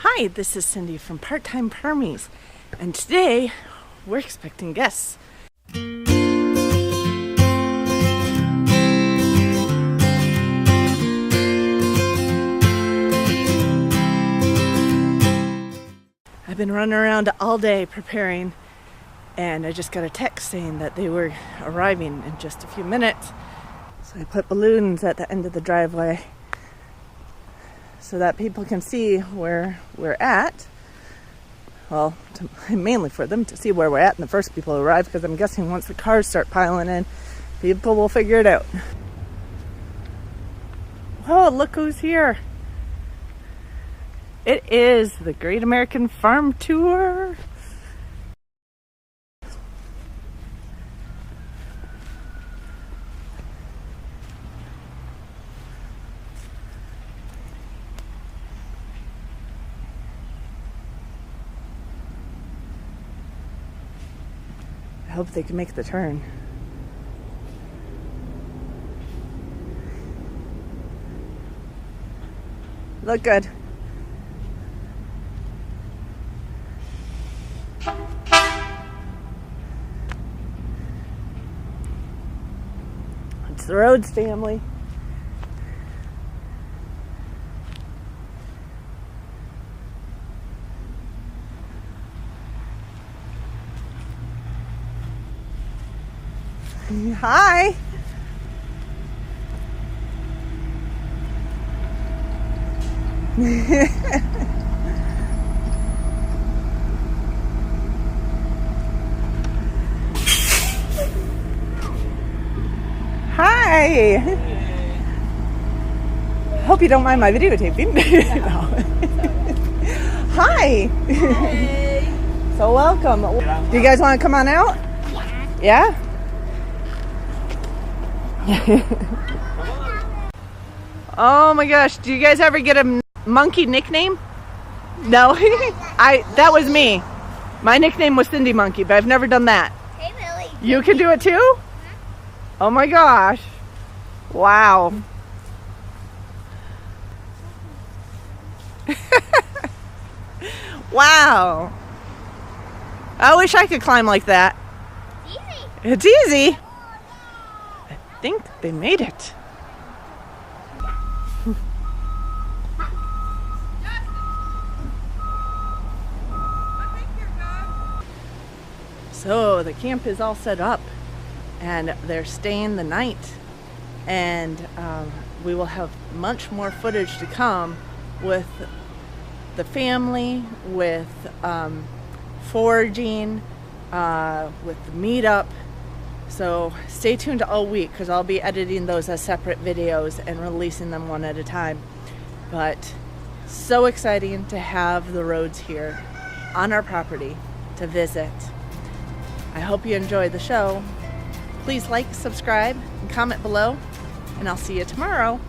Hi, this is Cindy from Part-Time Permies, and today we're expecting guests. I've been running around all day preparing, and I just got a text saying that they were arriving in just a few minutes. So I put balloons at the end of the driveway so that people can see where we're at. Well, mainly for them to see where we're at and the first people who arrive, because I'm guessing once the cars start piling in, people will figure it out. Oh, look who's here. It is the Great American Farm Tour. I hope they can make the turn. Look good. It's the Rhodes family. Hi. Hi. Hope you don't mind my videotaping. Hi. Hey. So welcome. Do you guys want to come on out? Yeah? Oh my gosh, do you guys ever get a monkey nickname? No? That was me. My nickname was Cindy Monkey, but I've never done that. Hey, Lily. You can do it too? Oh my gosh. Wow. Wow. I wish I could climb like that. Easy. It's easy. I think they made it. So the camp is all set up and they're staying the night, and we will have much more footage to come with the family, with foraging, with the meetup. So stay tuned all week, because I'll be editing those as separate videos and releasing them one at a time. But so exciting to have the Rhodes here on our property to visit. I hope you enjoyed the show. Please like, subscribe, and comment below, and I'll see you tomorrow.